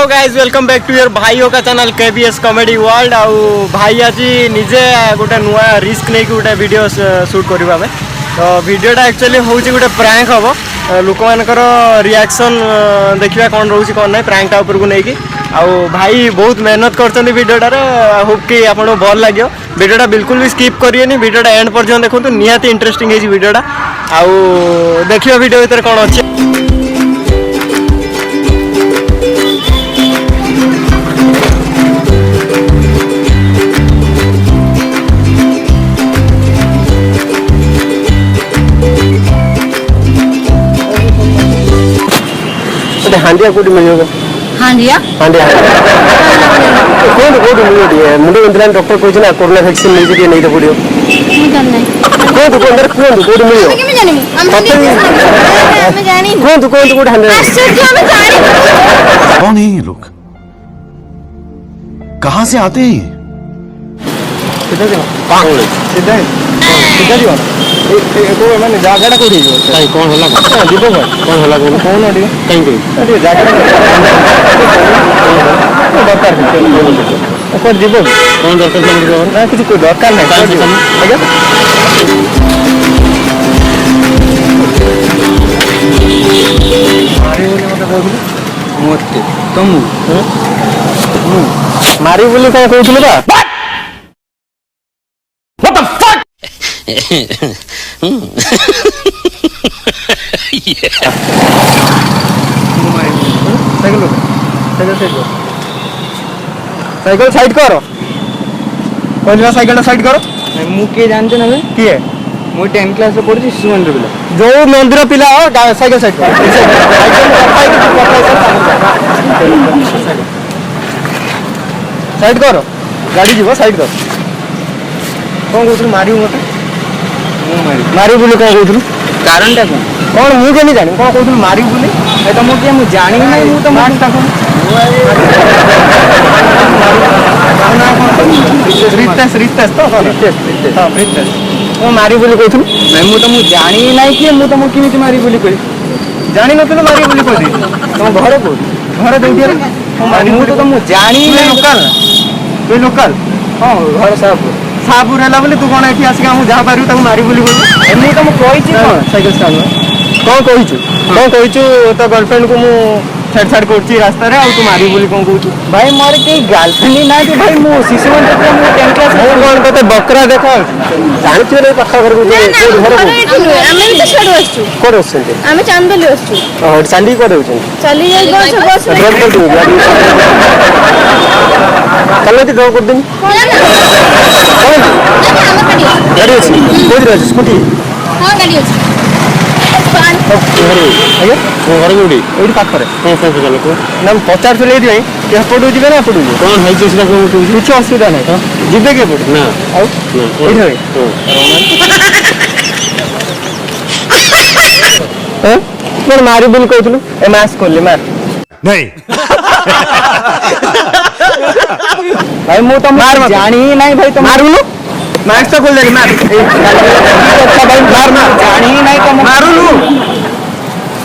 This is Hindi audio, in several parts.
Hello guys welcome back to your भाइयों का चैनल केबीएस कॉमेडी वर्ल्ड। आउ भाई आज निजे गोटे नुआ रिस्क नहीं गोटे वीडियो शूट करवा तो वीडियोटा एक्चुअली हूँ गोटे प्रैंक हम लोक मानकर रिएक्शन देखा कौन रोचे कौन ना प्रैंकटा उपर को लेकिन आउ भाई बहुत मेहनत कर वीडियोटार होप कि आपको भल लगे वीडियोटा बिल्कुल भी स्किप करिए वीडियोटा एंड पर्यंत देखो निहाती इंटरेस्टिंग है वीडियोटा आउ देखिए वीडियो भीतर कौन अच्छे हांडिया कोटी मिलेगा हांडिया हांडिया कोड कोड मिलियो मुंडे इंद्रान डॉक्टर कोइ ना कोरोना वैक्सीन मिल जे नहीं तो पड़ियो मैं जान नहीं कोड को अंदर कोड मिलियो मैं जानी मैं जानी कोड हांडिया आश्चर्य मैं जानी कौन है ये लोग कहां से आते हैं सीधा जा पागल सीधा सीधा जा को माने जागाटा कोठी जो काई कोन होला का दीपक भाई कोन होला कोन कोन अडी काई कोई अडी जागाटा दरकार को दीपक कोन दरकार ना कुछ कोई दरकार नहीं आजा मारी बोली मते कहू मते तुम मारी बोली का कहू बा साइकिल साइड करो पहले साइकिल साइड करो मु के जानते ना किए मु 10 क्लास रे पढ़ी शिशु मंदिर पिला जो मंदिर पिला हो साइकिल साइड साइड करो गाड़ी जीव साइड कर कौन कहू मारू मत मारू बोली कौन कहू कारण टा कौन मुझे नहीं जानी कौन कहू मारू बोली ए तुम के मु जानी नहीं मु तो मान ता रितेश रितेश तो रितेश हां रितेश कौन मारू बोली कहू नहीं मु तो मु जानी नहीं कि मु तो मु किमिति मारी बोली कहि जानी नथिलो मारू बोली कहि तुम घर को घर देउटिया मु तो मु जानी नहीं लोकल तू लोकल हां घर साहब सापुर है बोली तू कौन ये आसिक जहाँ पारू तक मारी बोली बोल एमु तो मु कहि साइकिल स्टैंड कौन कही तो गर्लफ्रेंड को मु छेड़छाड़ करछि रास्ता रे आ तू मारी बोली कौन कहू भाई मोर के गर्लफ्रेंड नहीं कि भाई मु शिशु मंदिर पे मु 10 क्लास मु कौन कहते बकरा देखो जानिछु रे पाखा घर को घर हमें भी तो छड़ आछू कोड आछन हमें चांदली आछू और चांदी को देउछन चली जाई बस ड्रॉप कर दू गाड़ी कल दो कर दिन गाड़ी अछि कोई रे स्कूटी हां गाड़ी अछि आगे घर गुडी एडी पाखरे हां से चलो को नाम 50 ले दिए के पडू जिबे ना पडू कोन हाई छै सेटा को कुछ असुविधा नहीं तो जिबे के पडू ना आउ एडी होय हां कोन मारी बोल कहथलु ए मास कोली मार नहीं भाई मु तो मार जानी नहीं भाई तुम मारू नु मास्क तो खोल दे मार अच्छा भाई मार मार जानी नहीं तो मारू नु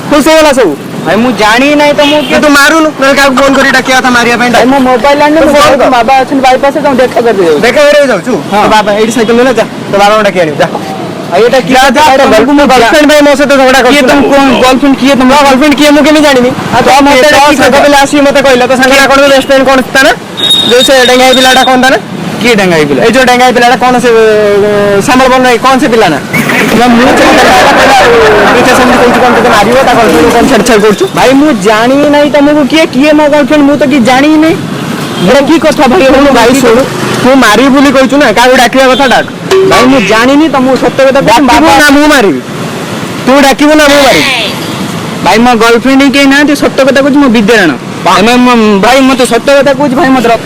खुश होला सब भाई मु जानी नहीं तो मु के तू मारू नु मैं का फोन करी डाकिया था मारिया पे भाई मो मोबाइल आने में फोन कर बाबा अछन बाईपास से देखा कर दियो देखा रे जाऊ छु बाबा एडी साइकिल ले जा तो बाबा डाकिया नी जा एटा किया था गर्लफ्रेंड भाई मो से तो झगड़ा कर किए तुम कौन गर्लफ्रेंड किए तुम गर्लफ्रेंड किए मु के नहीं जानी तो मते संग पे आसी मते कहला तो संगरा कोन रेस्टोरेंट कोन था ना जो से डेंगाई पिलाटा कोन था ना किए डंगाई पिला ए जो डेंगाई पिलाटा कौन से सामर बन रही कौन से पिला ना मुझे पीछे से मुझे कौन तो मारियो ता गर्लफ्रेंड कौन छेड़छाड़ करछु भाई मु जानी नहीं तुमको किए किए मो गर्लफ्रेंड मु तो कि जानी नहीं बड़ा की कथा भाई हम भाई सुन तू मारी बोली कहछु ना का डाकिया कथा डाक भाई मु जानी नहीं तुम सत्य कथा बाबा ना मु मारी तू डाकिबो ना मु मारी भाई मो गर्लफ्रेंड के ना सत्य कथा कुछ मो विद्यारण भाई मते सत्य कथा कुछ भाई मतलब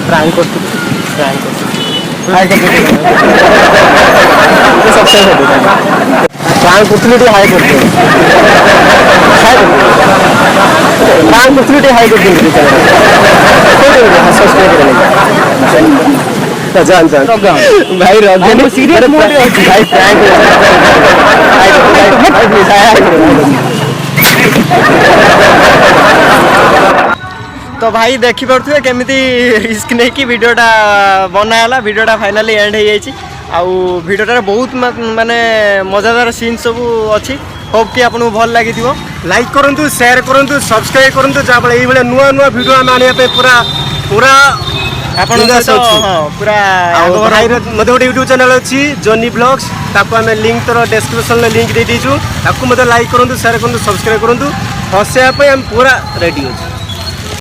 प्रैंक करछु हाय कर तो सबसे प्रैंक करथुली हाय करथु प्रैंक करथुली हाय करथु जान जान भाई रगन सीरियस मोड भाई प्रैंक हाय तो भाई देखी पारे केमी रिस्क नहीं कि वीडियोटा बनाला वीडियोटा फाइनाली एंड हो जाइए आउ वीडियोटार बहुत माने मजादार सीन सब अच्छी होप कि आपको भल लगी लाइक करंतु शेयर करंतु सब्सक्राइब करंतु जाबळे एई बेले नुआ नुआ वीडियो हम आनिया पे पूरा पूरा आपण पूरा भाई मते गोटे यूट्यूब चैनल अच्छी जॉनी ब्लॉग्स ताको हमें लिंक तर डिस्क्रिप्शन में लिंक दे दीचु ताको मते लाइक करंतु शेयर करंतु सब्सक्राइब करंतु हंसया पे हम पूरा रेडी अछि।